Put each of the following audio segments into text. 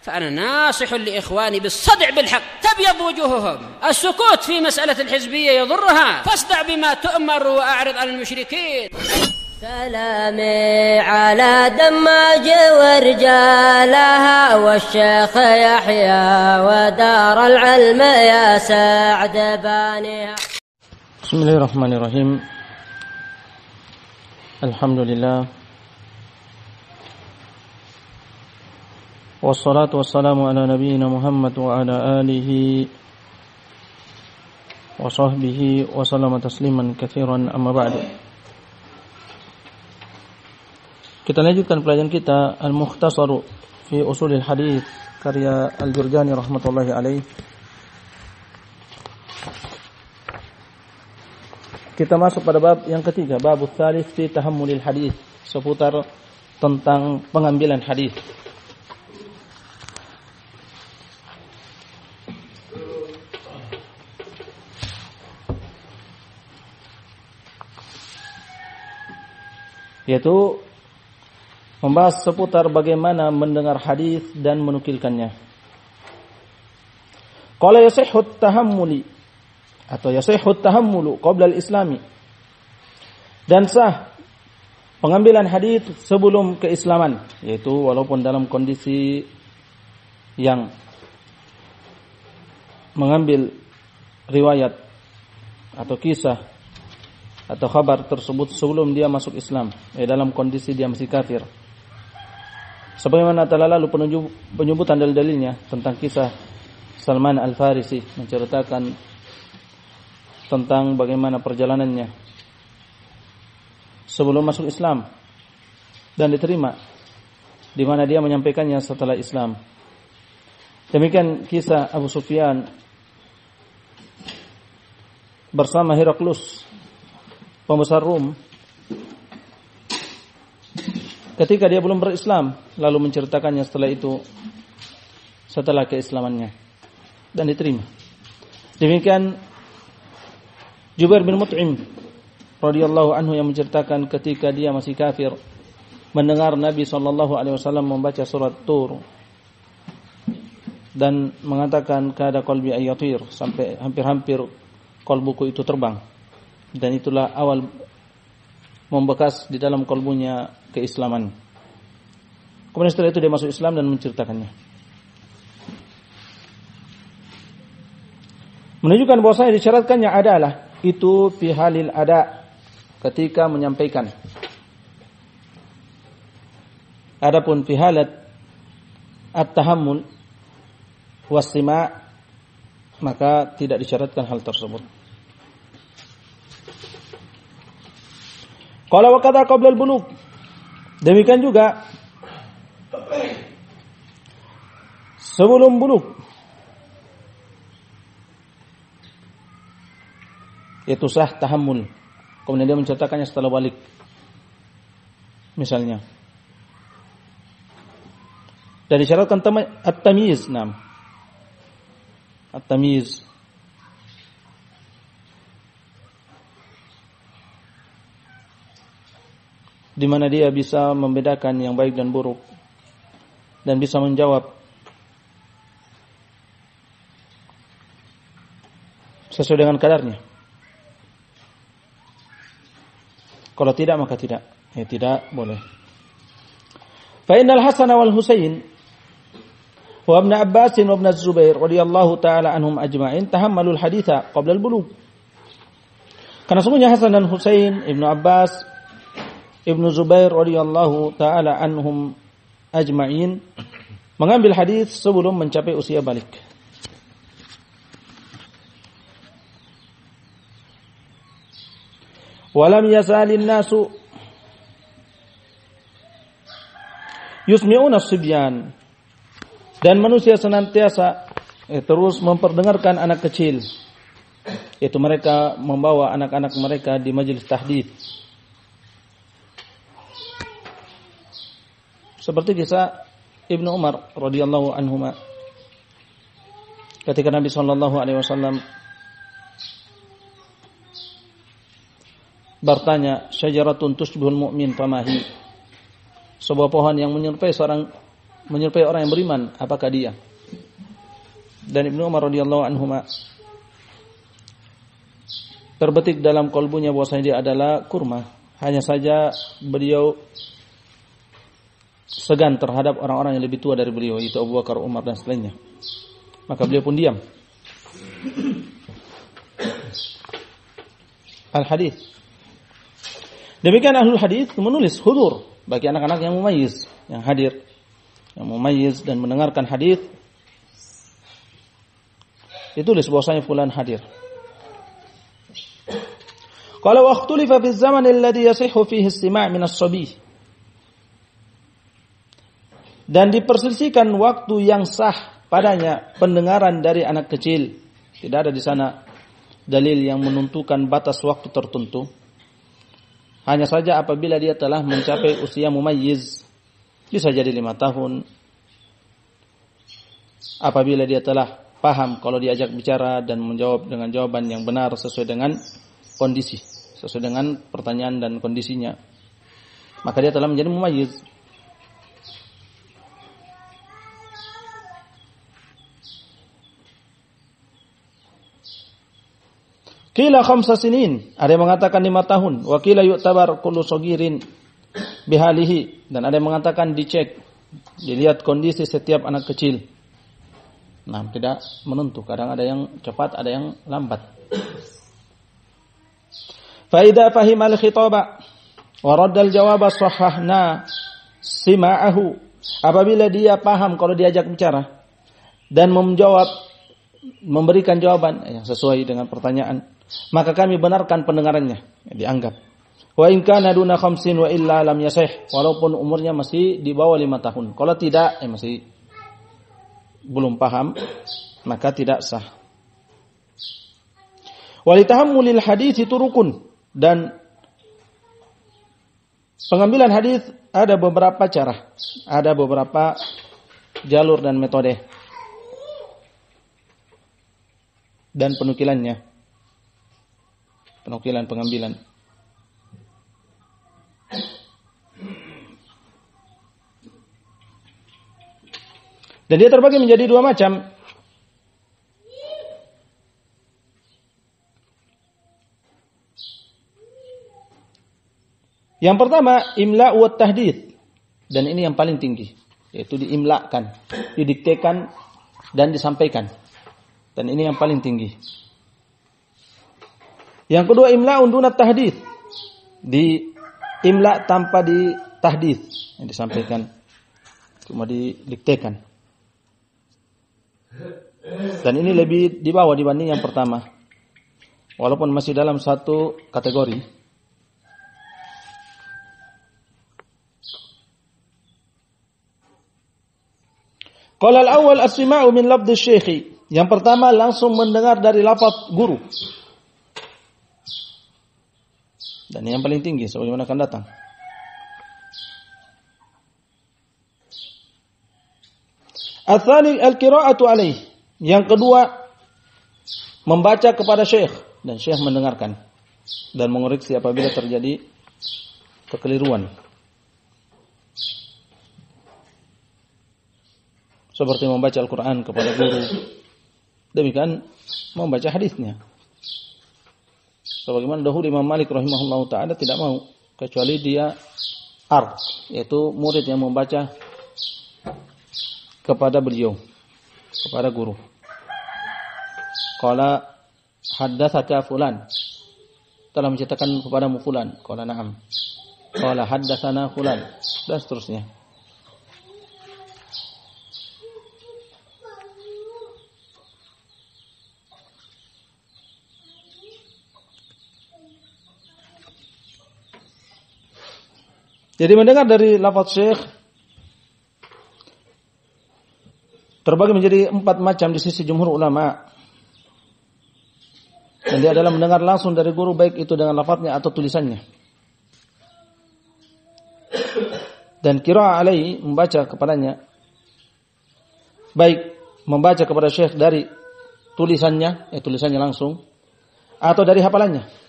فأنا ناصح لإخواني بالصدع بالحق تبيض وجوههم. السكوت في مسألة الحزبية يضرها، فاصدع بما تؤمر وأعرض عن المشركين. سلامي على دماج ورجالها والشيخ يحيى ودار العلم يا سعد بانيها. بسم الله الرحمن الرحيم. الحمد لله والصلاة والسلام على نبينا محمد وعلى آله وصحبه وسلم تسليما كثيرا أما بعد. Kita lanjutkan pelajaran kita Al-Mukhtasar fi Ushulil Hadits karya Al-Jurjani rahmatullahi alaih. Kita masuk pada bab yang ketiga, bab tsalits fi tahammulil hadits, seputar tentang pengambilan hadis. Yaitu membahas seputar bagaimana mendengar hadis dan menukilkannya. Qala yasihhu at-tahammuli atau yasihhu at-tahammulu qabla al-islami. Dan sah pengambilan hadis sebelum keislaman, yaitu walaupun dalam kondisi yang mengambil riwayat atau kisah atau khabar tersebut sebelum dia masuk Islam, dalam kondisi dia masih kafir. Sebagaimana telah lalu penyebutan dalil-dalilnya tentang kisah Salman Al-Farisi, menceritakan tentang bagaimana perjalanannya sebelum masuk Islam dan diterima, di mana dia menyampaikannya setelah Islam. Demikian kisah Abu Sufyan bersama Heraklus, pembesar Rum, ketika dia belum berislam, lalu menceritakannya setelah itu, setelah keislamannya, dan diterima. Demikian Jubair bin Mut'im radhiyallahu anhu yang menceritakan ketika dia masih kafir, mendengar Nabi SAW membaca surat Tur dan mengatakan kada qalbi ayatir, sampai hampir-hampir kalbuku itu terbang. Dan itulah awal membekas di dalam kalbunya keislaman. Kemudian setelah itu dia masuk Islam dan menceritakannya. Menunjukkan bahwasanya disyaratkannya adalah itu fi halil ada, ketika menyampaikan. Adapun fi halat at-tahammul was-sima', maka tidak disyaratkan hal tersebut. Qala wa kadza qabla al-bulugh. Demikian juga sebelum bulugh, yaitu sah tahammul. Kemudian dia menceritakannya setelah balik. Misalnya. Dan disyaratkan at-tamyiz, at-tamyiz. Di mana dia bisa membedakan yang baik dan buruk dan bisa menjawab sesuai dengan kadarnya. Kalau tidak maka tidak, tidak boleh. Fa innal Hasan wal Husain wa Ibn Abbas wa Ibn Zubair radhiyallahu taala anhum ajma'in tahammalul haditha qabla al-bulugh. Karena sesungguhnya Hasan dan Husain, Ibnu Abbas, Ibnu Zubair radhiyallahu taala anhum ajma'in mengambil hadis sebelum mencapai usia balik. Walam yazalin nasu yusmi'una as-sibyan, dan manusia senantiasa terus memperdengarkan anak kecil, yaitu mereka membawa anak-anak mereka di majelis tahdits. Seperti kisah Ibnu Umar radhiyallahu anhuma, ketika Nabi sallallahu alaihi wasallam bertanya, syajaratun tusbihul mu'min famahi, sebuah pohon yang menyerupai seorang menyerupai orang yang beriman, apakah dia? Dan Ibnu Umar radhiyallahu anhuma terbetik dalam kalbunya bahwasanya dia adalah kurma. Hanya saja beliau segan terhadap orang-orang yang lebih tua dari beliau, yaitu Abu Bakar, Umar dan selainnya. Maka beliau pun diam. Al-hadis. Demikian ahlul hadis menulis hudur bagi anak-anak yang mumayyiz, yang hadir, yang mumayyiz dan mendengarkan hadis. Ditulis bahwasanya fulan hadir. Qala wa ikhtulifa fi az-zaman alladhi yasihhu fihi istima' min as-sabih. Dan diperselisihkan waktu yang sah padanya pendengaran dari anak kecil. Tidak ada di sana dalil yang menentukan batas waktu tertentu. Hanya saja apabila dia telah mencapai usia mumayyiz, bisa jadi 5 tahun. Apabila dia telah paham kalau diajak bicara dan menjawab dengan jawaban yang benar sesuai dengan kondisi, sesuai dengan pertanyaan dan kondisinya, maka dia telah menjadi mumayyiz. Qila 5 sinin, ada yang mengatakan 5 tahun. Wa qila yu'tabar kullu sagirin bihalihi, dan ada yang mengatakan dicek, dilihat kondisi setiap anak kecil. Nah, tidak menentu, kadang ada yang cepat, ada yang lambat. Fa idza fahima al-khitaba wa radda al-jawaba sahhahna sima'ahu. Apabila dia paham kalau diajak bicara dan memberikan jawaban yang sesuai dengan pertanyaan, maka kami benarkan pendengarannya, dianggap. Wa in kana duna 50 wa illa lam yasih, walaupun umurnya masih di bawah 5 tahun. Kalau tidak, masih belum paham, maka tidak sah. Walitahammulil hadits itu rukun, dan pengambilan hadis ada beberapa cara, ada beberapa jalur dan metode dan penukilan pengambilan. Dan dia terbagi menjadi 2 macam. Yang pertama, imla' wa tahdits. Dan ini yang paling tinggi, yaitu diimla'kan, didiktekan dan disampaikan. Dan ini yang paling tinggi. Yang kedua, imla'un duna tahdits. Di imla' tanpa di tahdits, yang disampaikan cuma didiktekan. Dan ini lebih di bawah dibanding yang pertama, walaupun masih dalam satu kategori. Qala al-awwal as-sima'u min lafdz asy-syekh. Yang pertama langsung mendengar dari lafaz guru. Dan yang paling tinggi sebagaimana akan datang. Ats-tsani al-qira'atu alaih. Yang kedua membaca kepada syekh dan syekh mendengarkan dan mengoreksi apabila terjadi kekeliruan. Seperti membaca Al-Qur'an kepada guru, demikian membaca hadisnya. Sebagaimana dahulu Imam Malik rahimahullahu taala tidak mau kecuali dia yaitu murid yang membaca kepada beliau, kepada guru. Qala haddatsaka fulan, telah menceritakan kepadamu fulan. Qala na'am. Qala haddatsana fulan, dan seterusnya. Jadi mendengar dari lafaz syekh terbagi menjadi 4 macam di sisi jumhur ulama. Dan dia adalah mendengar langsung dari guru, baik itu dengan lafaznya atau tulisannya. Dan qira'ah alaihi, membaca kepadanya, baik membaca kepada syekh dari tulisannya, tulisannya langsung, atau dari hafalannya.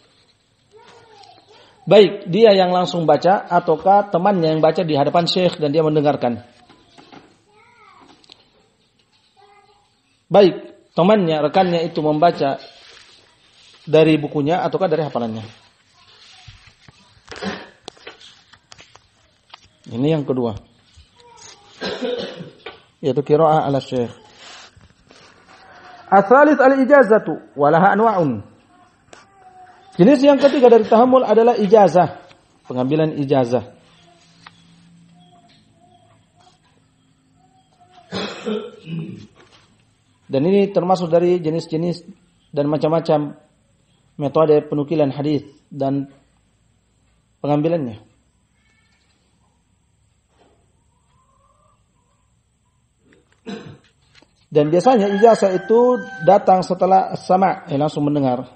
Baik dia yang langsung baca ataukah temannya yang baca di hadapan syekh dan dia mendengarkan. baik temannya, rekannya itu membaca dari bukunya ataukah dari hafalannya. Ini yang kedua, yaitu qiraah ala syekh. Ats-tsalits al-ijazatu wa laha anwa'un. Jenis yang ketiga dari tahammul adalah ijazah, pengambilan ijazah. Dan ini termasuk dari jenis-jenis dan macam-macam metode penukilan hadis dan pengambilannya. Dan biasanya ijazah itu datang setelah sama', langsung mendengar.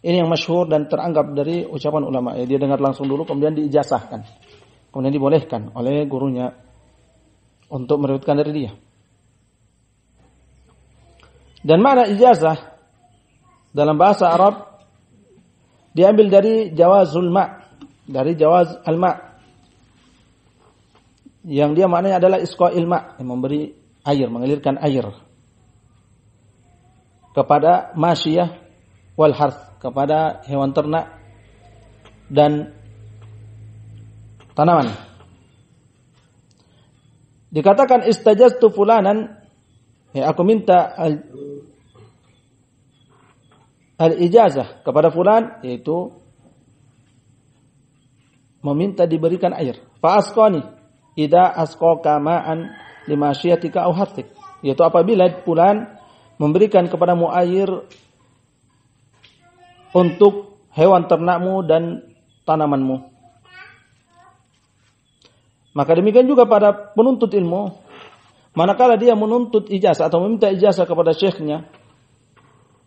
Ini yang masyhur dan teranggap dari ucapan ulama. Dia dengar langsung dulu, kemudian diijazahkan. Kemudian dibolehkan oleh gurunya untuk meriwayatkan dari dia. Dan makna ijazah dalam bahasa Arab diambil dari jawazul ma', dari jawaz al-ma', yang dia maknanya adalah isqa'il ma', yang memberi air, mengalirkan air kepada masyiyah wal harth, kepada hewan ternak dan tanaman. Dikatakan istajaztu fulanan, aku minta al-ijazah kepada fulan, yaitu meminta diberikan air. Fa asqani idza asqaka ma'an limasyiatika au hartik, yaitu apabila fulan memberikan kepadamu air untuk hewan ternakmu dan tanamanmu. Maka demikian juga pada penuntut ilmu, manakala dia menuntut ijazah atau meminta ijazah kepada syekhnya,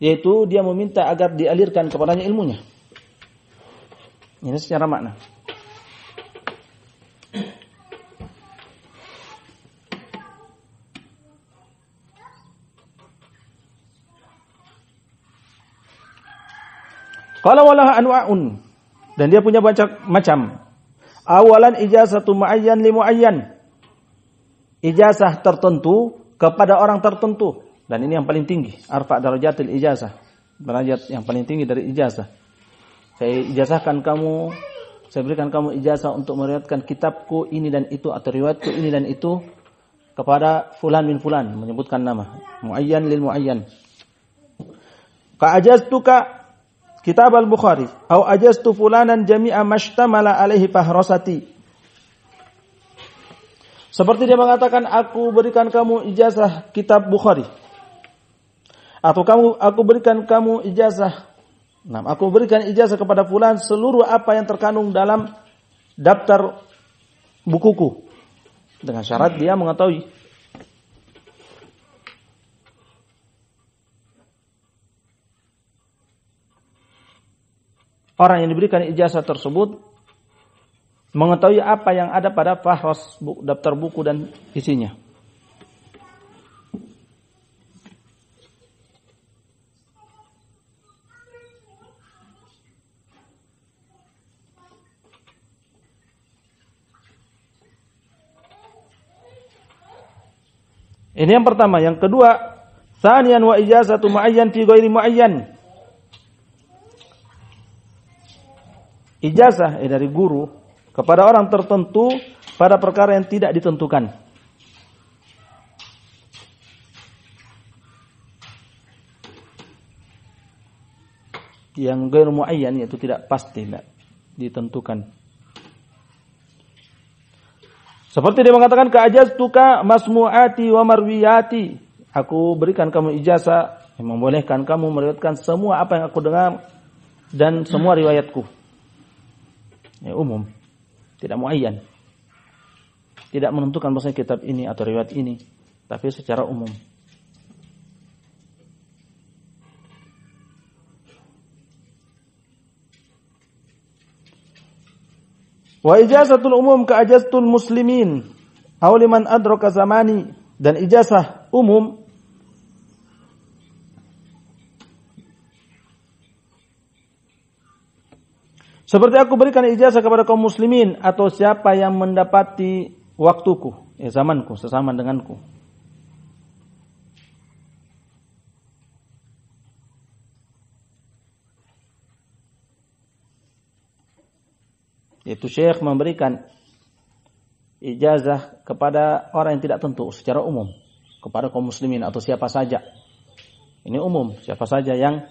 yaitu dia meminta agar dialirkan kepadanya ilmunya. Ini secara makna. Qala walaha anwa'un, dan dia punya banyak macam. Awalan ijazatu muayyan li muayyan, ijazah tertentu kepada orang tertentu. Dan ini yang paling tinggi, arfa darajatil ijazah, derajat yang paling tinggi dari ijazah. Saya ijazahkan kamu, saya berikan kamu ijazah untuk meriwayatkan kitabku ini dan itu atau riwayatku ini dan itu kepada fulan min fulan, menyebutkan nama, muayyan lil muayyan. Ka ajaztuka kitab al-Bukhari au ajaztu fulanan jami'a mashtamala alaihi fahrasati. Seperti dia mengatakan, aku berikan kamu ijazah kitab Bukhari, atau aku berikan kamu ijazah, aku berikan ijazah kepada fulan seluruh apa yang terkandung dalam daftar bukuku, dengan syarat dia mengetahui. Orang yang diberikan ijazah tersebut mengetahui apa yang ada pada fahras, daftar buku dan isinya. Ini yang pertama. Yang kedua, tsaniyan wa ijazatu muayyan fi ghairi muayyan. Ijazah dari guru kepada orang tertentu pada perkara yang tidak ditentukan. Yang ghairu muayyan, yaitu tidak pasti, tidak ditentukan. Seperti dia mengatakan, ka'ajaztuka masmu'ati wa marwiyati. Aku berikan kamu ijazah yang membolehkan kamu meriwayatkan semua apa yang aku dengar dan semua riwayatku. Ya, umum, tidak muayyan. Tidak menentukan bahasa kitab ini atau riwayat ini, tapi secara umum. Wa ijazatul umum ka ajaztul muslimin aw liman adraka zamani, dan ijazah umum seperti aku berikan ijazah kepada kaum muslimin atau siapa yang mendapati waktuku, zamanku, sesama denganku. Yaitu syekh memberikan ijazah kepada orang yang tidak tentu secara umum, kepada kaum muslimin atau siapa saja. Ini umum, siapa saja yang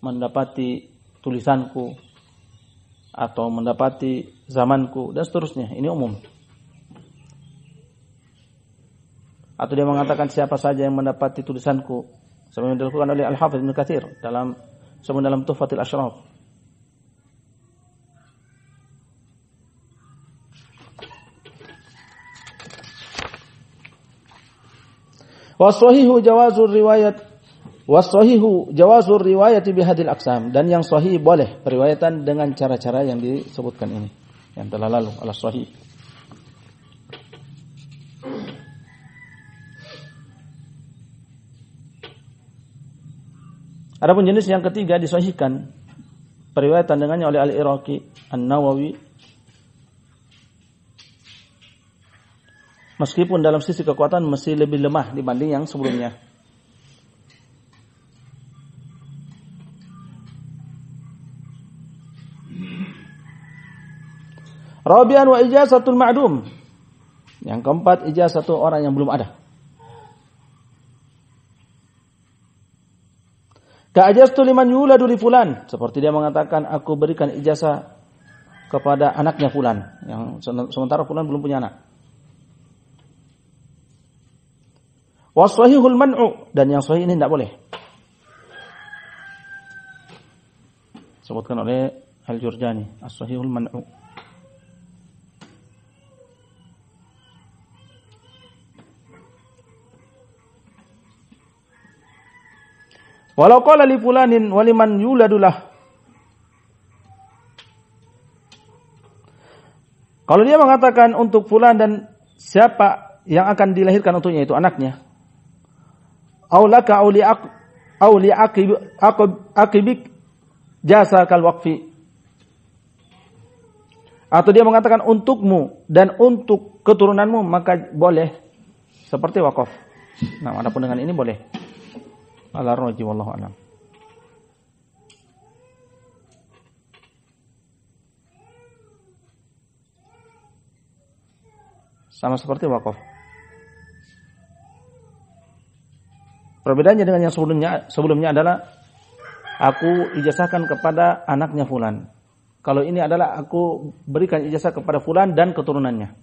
mendapati tulisanku atau mendapati zamanku dan seterusnya, ini umum. Atau dia mengatakan siapa saja yang mendapati tulisanku, sebagaimana dilakukan oleh Al-Hafidz Ibnu Katsir dalam Tuhfatul Asyraf. Wasahihu jawazur riwayat bihadil aqsam, dan yang sahih boleh periwayatan dengan cara-cara yang disebutkan ini yang telah lalu ala sahih. Adapun jenis yang ketiga disahihkan periwayatan dengannya oleh Al-Iraqi, An-Nawawi, meskipun dalam sisi kekuatan masih lebih lemah dibanding yang sebelumnya. Rabi'an wa ijazatul ma'dum. Yang keempat, ijazah satu orang yang belum ada. Ka'ajaztu liman yuladu li fulan, seperti dia mengatakan aku berikan ijazah kepada anaknya fulan, yang sementara fulan belum punya anak. Wasahihul man'u, dan yang sahih ini tidak boleh. Sebutkan oleh Al-Jurjani, as-sahihul man'u. Walau qala li fulanin waliman yuladulah. Kalau dia mengatakan untuk fulan dan siapa yang akan dilahirkan untuknya itu anaknya. Aulaka auli akibik jasa kal waqfi. Atau dia mengatakan untukmu dan untuk keturunanmu, maka boleh seperti wakaf. Nah, adapun dengan ini boleh. Ala roji wallahu a'lam. Sama seperti wakaf. Perbedaannya dengan yang sebelumnya adalah aku ijazahkan kepada anaknya fulan. Kalau ini adalah aku berikan ijazah kepada fulan dan keturunannya.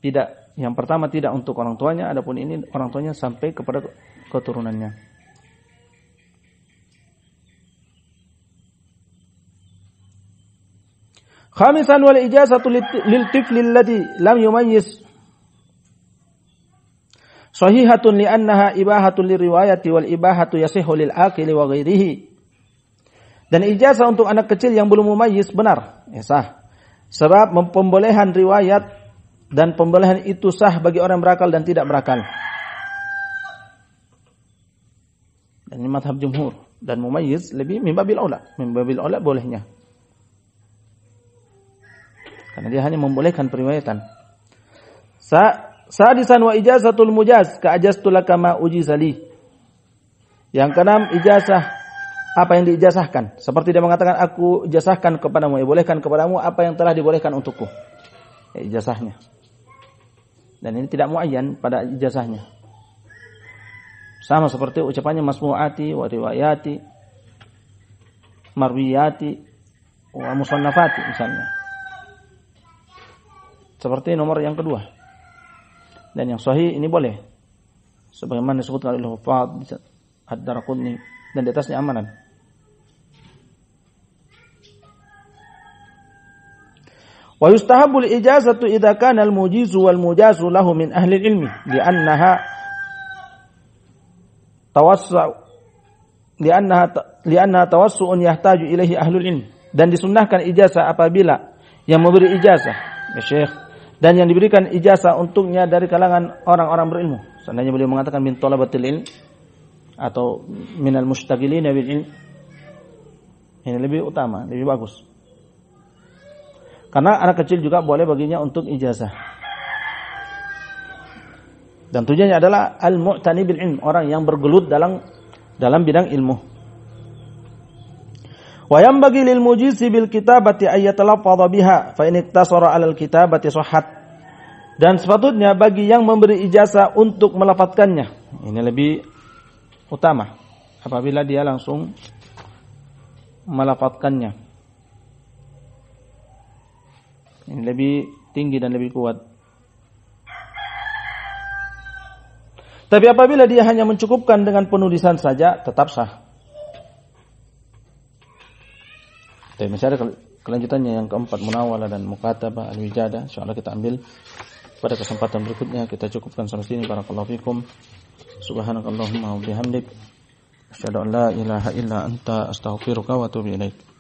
Tidak, yang pertama tidak untuk orang tuanya, adapun ini orang tuanya sampai kepada keturunannya. Khamisan wal ijazatu lil tifli alladhi lam yumayyiz sahihatun li annaha ibahatun liriwayati wal ibahatu yasihhu lil akili wa ghairihi. Dan ijazah untuk anak kecil yang belum mumayyiz benar, sah. Sebab pembolehan riwayat dan pembolehan itu sah bagi orang berakal dan tidak berakal. Dan ini mazhab jumhur. Dan mumayyiz lebih mimbabil aula. Mimbabil aula bolehnya. Karena dia hanya membolehkan periwayatan. Sadisan wa ijazatul mujaz ka'ajaztu laka ma ujizali. Yang keenam, ijazah apa yang diijazahkan. Seperti dia mengatakan aku ijazahkan kepadamu, bolehkan kepadamu apa yang telah dibolehkan untukku. Ijazahnya. Dan ini tidak muayyan pada ijazahnya. Sama seperti ucapannya masmu'ati wa riwayati, marwiyati wa musannafati misalnya. Seperti nomor yang kedua. Dan yang sahih ini boleh. Sebagaimana disebutkan oleh Hufadz Ad-Darqutni dan di atasnya amanan. Wa yustahabbu al-ijazatu idza kana al-mujizu wal mujazu lahu min ahli al-ilmi li'annaha tawassu'un yahtaju ilaihi ahlul ilm. Dan disunnahkan ijazah apabila yang memberi ijazah ya Syekh dan yang diberikan ijazah untuknya dari kalangan orang-orang berilmu. Seandainya beliau mengatakan min talabatil ilm atau minal mushtagilina bil ilm, ini lebih utama, lebih bagus. Karena anak kecil juga boleh baginya untuk ijazah. Dan tujuannya adalah al-mu'tani bil ilm, orang yang bergelut dalam bidang ilmu. Wa yanbaghi lil mujizi bil kitabati ay yatalaffadha biha fa in iktasara 'alal kitabati sahhat. Dan sepatutnya bagi yang memberi ijazah untuk melafadzkannya. Ini lebih utama apabila dia langsung melafadzkannya. Ini lebih tinggi dan lebih kuat. Tapi apabila dia hanya mencukupkan dengan penulisan saja, tetap sah. Tapi masih ada kelanjutannya yang keempat, munawalah dan mukatabah al-wijadah. Insyaallah kita ambil pada kesempatan berikutnya. Kita cukupkan sampai sini. Barakallahu fikum. Subhanakallahumma wa bihamdik, asyhadu an la ilaha illa anta, astaghfiruka wa atubu ilaik.